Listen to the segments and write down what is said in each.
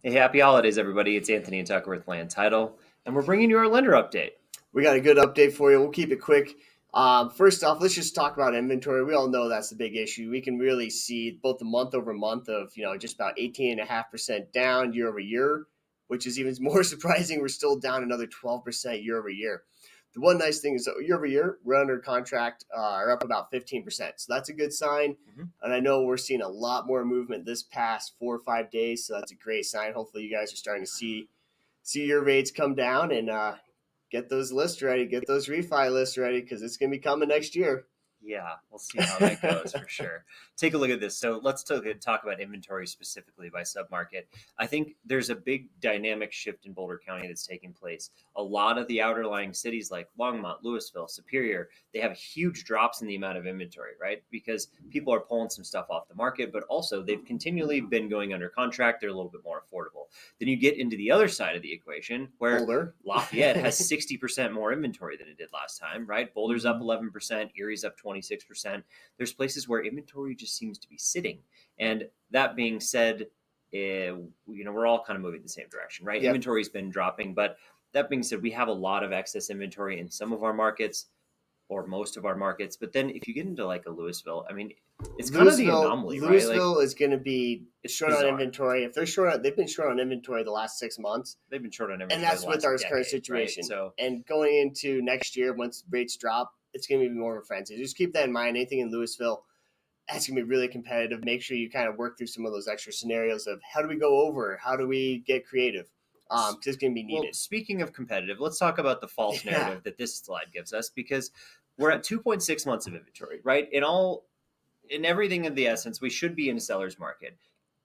Hey, happy holidays, everybody. It's Anthony and Tucker with Land Title, and we're bringing you our lender update. We got a good update for you. We'll keep it quick. First off, let's just talk about inventory. We all know that's the big issue. We can really see both the month over month of, just about 18.5% down year over year, which is even more surprising. We're still down another 12% year over year. The one nice thing is that year over year, we're under contract, are up about 15%. So that's a good sign. And I know we're seeing a lot more movement this past 4 or 5 days. So that's a great sign. Hopefully, you guys are starting to see your rates come down and get those lists ready, get those refi lists ready because it's going to be coming next year. Yeah, we'll see how that goes for sure. Take a look at this. So let's talk about inventory specifically by submarket. I think there's a big dynamic shift in Boulder County that's taking place. A lot of the outerlying cities like Longmont, Louisville, Superior, they have huge drops in the amount of inventory, right? Because people are pulling some stuff off the market, but also they've continually been going under contract. They're a little bit more affordable. Then you get into the other side of the equation where Boulder. Lafayette has 60% more inventory than it did last time, right? Boulder's up 11%, Erie's up 26%. There's places where inventory just seems to be sitting. And that being said, we're all kind of moving the same direction, right? Yep. Inventory's been dropping, but that being said, we have a lot of excess inventory in some of our markets or most of our markets. But then if you get into like a Louisville, I mean, it's kind of the anomaly, right? Like Louisville is going to be it's short on bizarre. inventory. If they're they've been short on inventory the last 6 months, They've been short on inventory, and that's the with last our decade, current situation. Right? So And going into next year, once rates drop, it's going to be more of a frenzy. Just keep that in mind. Anything in Louisville, that's going to be really competitive. Make sure you kind of work through some of those extra scenarios of how do we go over, how do we get creative, because it's going to be well, needed. speaking of competitive, let's talk about the false Yeah. narrative that this slide gives us because we're at 2.6 months of inventory, right? In everything of the essence, we should be in a seller's market.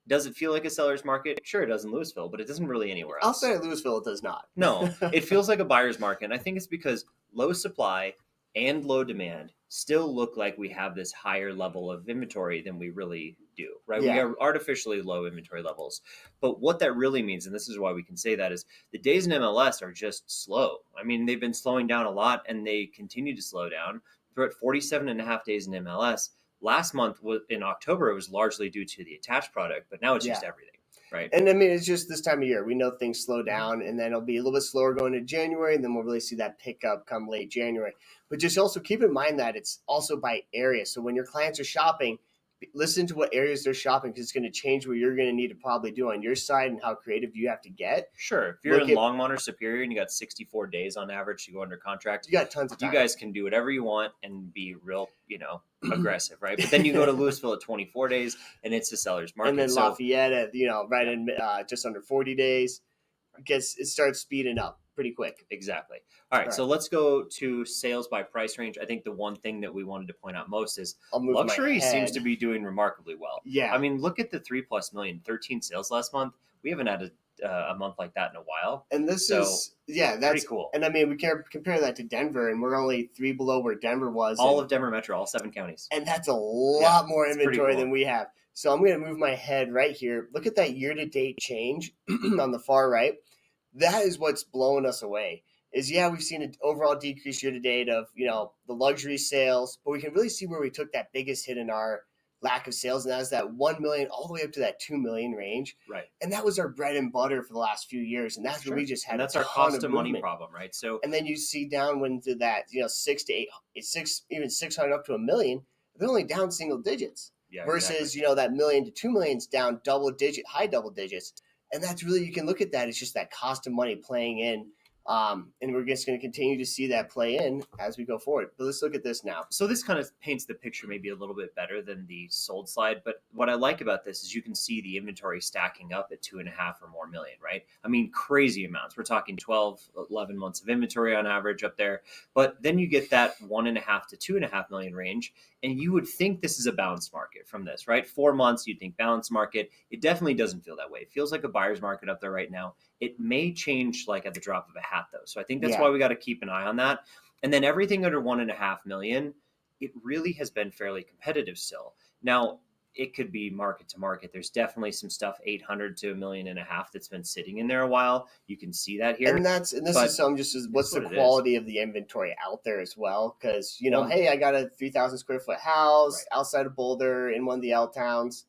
Does it feel like a seller's market? Sure, it does in Louisville, but it doesn't really anywhere else. Outside of Louisville, it does not. No, it feels like a buyer's market. And I think it's because low supply and low demand still look like we have this higher level of inventory than we really do, right? We Yeah. are artificially low inventory levels. But what that really means, and this is why we can say that, is the days in MLS are just slow. I mean, they've been slowing down a lot and they continue to slow down. We're at 47 and a half days in MLS. Last month in October, it was largely due to the attached product, but now it's Yeah. just everything, right? And I mean, it's just this time of year. We know things slow down, and then it'll be a little bit slower going into January, and then we'll really see that pickup come late January. But just also keep in mind that it's also by area. So when your clients are shopping, listen to what areas they're shopping because it's going to change what you're going to need to probably do on your side and how creative you have to get. Sure. If you're Look in at Longmont or Superior and you got 64 days on average to go under contract, you got tons of you time. guys can do whatever you want and be real, aggressive, right? But then you go to Louisville at 24 days and it's a seller's market. And then So Lafayette at right yeah, in just under 40 days, it starts speeding up pretty quick. exactly. All right. All So right, let's go to sales by price range. I think the one thing that we wanted to point out most is I'll move my luxury seems head. to be doing remarkably well. Yeah, I mean, look at the 3+ million, 13 sales last month. We haven't had a month like that in a while. and this So is that's pretty cool. and I mean we can compare that to Denver, and we're only three below where Denver was, All of Denver Metro, all 7 counties. and that's a Yeah, lot more it's pretty inventory cool. than we have. So I'm going to move my head right here. Look at that year to date change on the far right. That is what's blowing us away. Is we've seen an overall decrease year to date of the luxury sales, but we can really see where we took that biggest hit in our lack of sales, and that was that 1 million all the way up to that 2 million range. Right. And that was our bread and butter for the last few years, and that's Sure. where we just had And that's a our ton cost of of money movement. problem, right? So And then you see down when to that even 600 up to a million, they're only down single digits. yeah, Versus exactly. that million to 2 million's down high double digits, and that's really you can look at that. It's just that cost of money playing in, and we're just going to continue to see that play in as we go forward. But let's look at this now. So this kind of paints the picture maybe a little bit better than the sold slide. But what I like about this is you can see the inventory stacking up at 2.5 or more million, right? I mean, crazy amounts. We're talking 12, 11 months of inventory on average up there. But then you get that 1.5 to 2.5 million range. And you would think this is a balanced market from this, right? 4 months, you'd think balanced market. It definitely doesn't feel that way. It feels like a buyer's market up there right now. It may change like at the drop of a hat, though. So I think that's Yeah. why we got to keep an eye on that. And then everything under 1.5 million, it really has been fairly competitive still. Now, it could be market to market. There's definitely some stuff 800 to 1.5 million that's been sitting in there a while. You can see that here. And this But is some just what's the what it is. quality of the inventory out there as well? Because Well, hey, I got a 3,000 square foot house right. outside of Boulder in one of the L towns.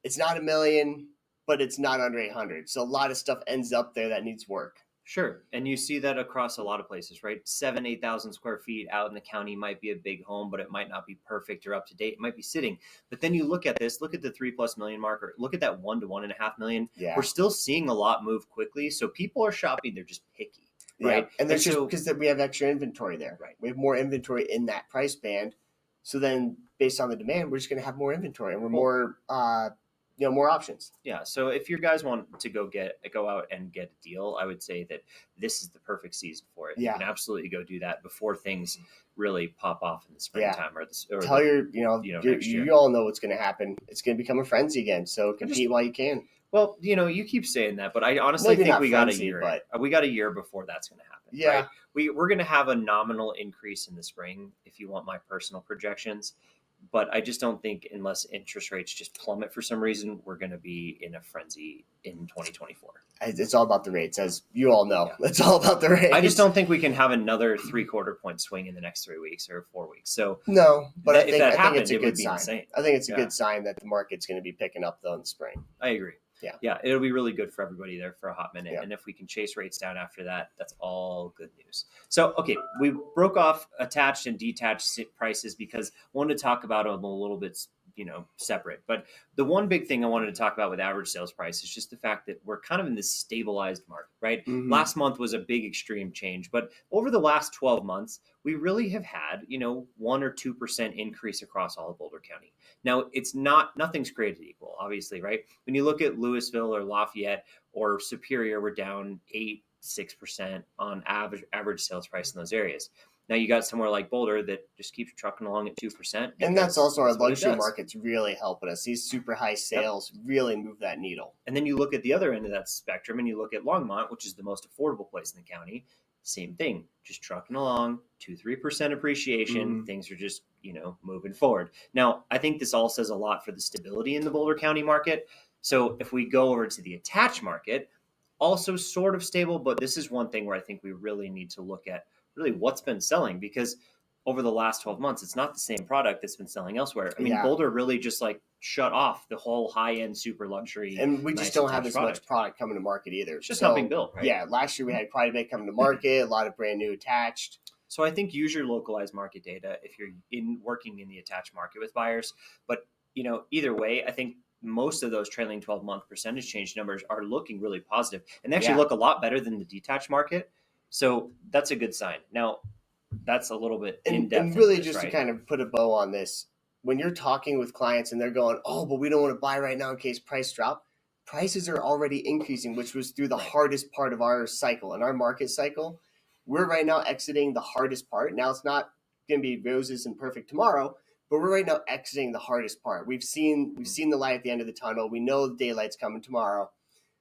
It's not a million. but it's not under 800. So a lot of stuff ends up there that needs work. Sure. And you see that across a lot of places, right? 8,000 square feet out in the county might be a big home, but it might not be perfect or up to date. It might be sitting. But then you look at this, look at the 3+ million marker, look at that 1 to 1.5 million. Yeah. We're still seeing a lot move quickly. So people are shopping, they're just picky, right? Yeah. And there's just because we have extra inventory there. Right. We have more inventory in that price band. So then based on the demand, we're just going to have more inventory and we're more more options. Yeah. So if your guys want to go out and get a deal, I would say that this is the perfect season for it. Yeah. You can absolutely go do that before things really pop off in the springtime Tell next year. you all know what's going to happen. It's going to become a frenzy again. So compete while you can. Well, you keep saying that, but I honestly think we got a year. But we got a year before that's going to happen. Yeah. Right? We're going to have a nominal increase in the spring, if you want my personal projections. But I just don't think, unless interest rates just plummet for some reason, we're going to be in a frenzy in 2024. It's all about the rates, as you all know. Yeah. It's all about the rates. I just don't think we can have another 3/4 point swing in the next 3 weeks or 4 weeks. So no, but I think it's a it good would be sign. Insane. I think it's a good sign that the market's going to be picking up though in the spring. I agree. Yeah, it'll be really good for everybody there for a hot minute. Yeah. And if we can chase rates down after that, that's all good news. So, okay, we broke off attached and detached prices because I wanted to talk about them a little bit, separate. But the one big thing I wanted to talk about with average sales price is just the fact that we're kind of in this stabilized market, right? Mm-hmm. Last month was a big extreme change, but over the last 12 months, we really have had, 1 or 2% increase across all of Boulder County. Now, nothing's created equal, obviously, right? When you look at Louisville or Lafayette or Superior, we're down 6% on average sales price in those areas. Now you got somewhere like Boulder that just keeps trucking along at 2%. And that's also our luxury markets really helping us. These super high sales really move that needle. And then you look at the other end of that spectrum and you look at Longmont, which is the most affordable place in the county. Same thing, just trucking along, 2-3% appreciation. Mm-hmm. Things are just, moving forward. Now, I think this all says a lot for the stability in the Boulder County market. So if we go over to the attached market, also sort of stable, but this is one thing where I think we really need to look at really what's been selling, because over the last 12 months, it's not the same product that's been selling elsewhere. I mean, Boulder really just shut off the whole high-end super luxury. And we just don't have as much product coming to market either. It's just not being built, right? Yeah, last year we had quite a bit coming to market, a lot of brand new attached. So I think use your localized market data if you're working in the attached market with buyers. But, either way, I think most of those trailing 12-month percentage change numbers are looking really positive, and they actually look a lot better than the detached market. So that's a good sign. Now, that's a little bit in-depth. And really to kind of put a bow on this, when you're talking with clients and they're going, oh, but we don't want to buy right now in case price drop, prices are already increasing, which was through the hardest part of our cycle. In our market cycle, we're right now exiting the hardest part. Now, it's not going to be roses and perfect tomorrow, but we're right now exiting the hardest part. We've seen the light at the end of the tunnel. We know the daylight's coming tomorrow.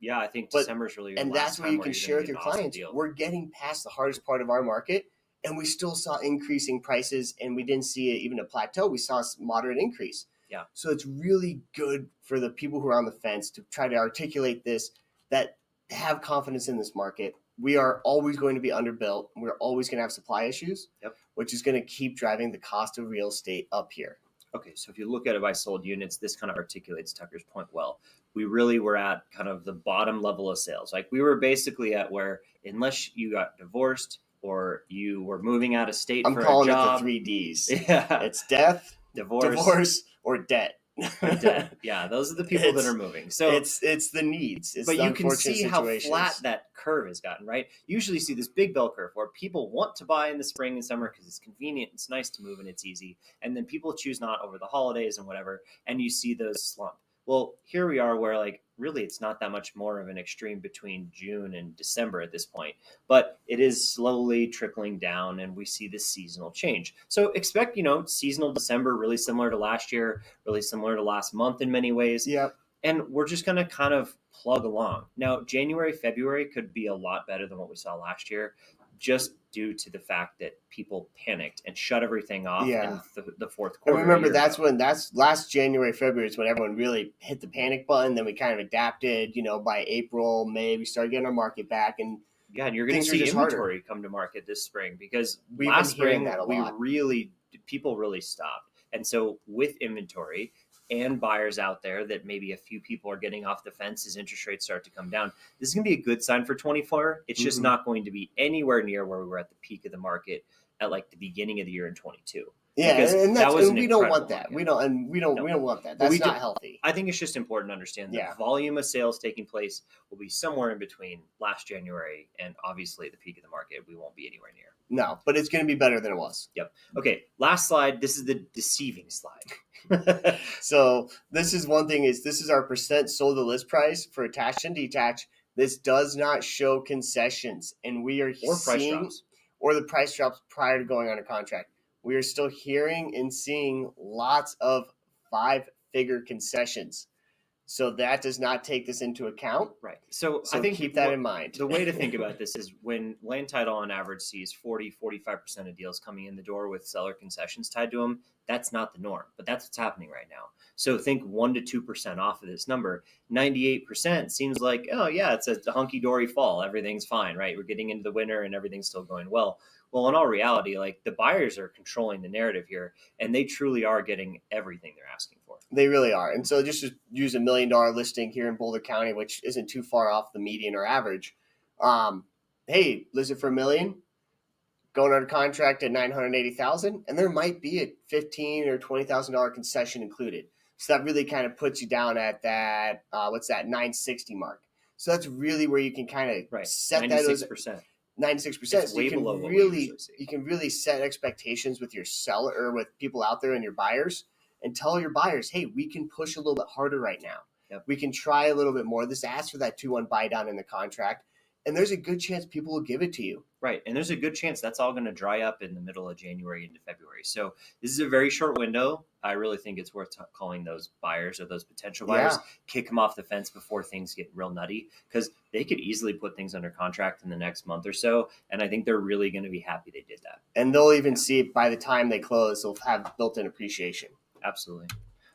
Yeah, I think December's really and that's where you can share with your clients. We're getting past the hardest part of our market, and we still saw increasing prices, and we didn't see even a plateau. We saw a moderate increase. Yeah. So it's really good for the people who are on the fence to try to articulate this, that have confidence in this market. We are always going to be underbuilt. We're always going to have supply issues, which is going to keep driving the cost of real estate up here. Okay, so if you look at it by sold units, this kind of articulates Tucker's point well. We really were at kind of the bottom level of sales. Like we were basically at where, unless you got divorced or you were moving out of state for a job. I'm calling it the 3 Ds. Yeah. It's death, divorce or debt. Yeah, those are the people that are moving. So it's the needs. It's but the you can see situations. How flat that curve has gotten, right? You usually see this big bell curve where people want to buy in the spring and summer because it's convenient, it's nice to move, and it's easy. And then people choose not over the holidays and whatever, and you see those slump. Well, here we are where really it's not that much more of an extreme between June and December at this point, but it is slowly trickling down and we see this seasonal change. So expect, seasonal December, really similar to last year, really similar to last month in many ways. Yep. And we're just going to kind of plug along. Now, January, February could be a lot better than what we saw last year, just due to the fact that people panicked and shut everything off in the fourth quarter. And remember, that's last January, February is when everyone really hit the panic button. Then we kind of adapted, by April, May, we started getting our market back. And and you're going to see inventory come to market this spring because last spring, people really stopped. And so with inventory and buyers out there that maybe a few people are getting off the fence as interest rates start to come down. This is going to be a good sign for 24. It's just not going to be anywhere near where we were at the peak of the market at like the beginning of the year in 22. Yeah, Because and that was and an we don't want incredible that. market. We don't want that. That's not healthy. I think it's just important to understand the volume of sales taking place will be somewhere in between last January and obviously the peak of the market. We won't be anywhere near. No, but it's going to be better than it was. Yep. Okay, last slide. This is the deceiving slide. So this is one thing is this is our percent sold to list price for attached and detached. This does not show concessions, and we are or price seeing drops. Or the price drops prior to going under contract. We are still hearing and seeing lots of 5-figure concessions. So that does not take this into account. Right. So I think keep that in mind. The way to think about this is when land title on average sees 40-45% of deals coming in the door with seller concessions tied to them, that's not the norm, but that's what's happening right now. So think 1 to 2% off of this number. 98% seems like, oh yeah, it's a hunky-dory fall. Everything's fine, right? We're getting into the winter and everything's still going well. Well, in all reality, like the buyers are controlling the narrative here, and they truly are getting everything they're asking for. They really are. And so just to use $1 million listing here in Boulder County, which isn't too far off the median or average. Hey, list it for $1 million, going under contract at $980,000, and there might be a $15,000 or $20,000 concession included. So that really kind of puts you down at that $960 mark. So that's really where you can kind of set 96%. 96%. So you can really set expectations with your seller or with people out there and your buyers, and tell your buyers, hey, we can push a little bit harder right now. Yep. We can try a little bit more. This asks for that 2-1 buy down in the contract, and there's a good chance people will give it to you. Right, and there's a good chance that's all going to dry up in the middle of January into February. So this is a very short window. I really think it's worth calling those buyers or those potential buyers, kick them off the fence before things get real nutty, because they could easily put things under contract in the next month or so, and I think they're really going to be happy they did that. And they'll even see it by the time they close. They'll have built-in appreciation. Absolutely.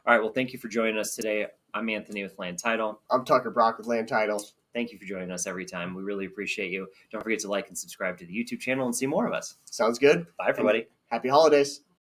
All right, well, thank you for joining us today. I'm Anthony with Land Title. I'm Tucker Brock with Land Title. Thank you for joining us every time. We really appreciate you. Don't forget to like and subscribe to the YouTube channel and see more of us. Sounds good. Bye, everybody. And happy holidays.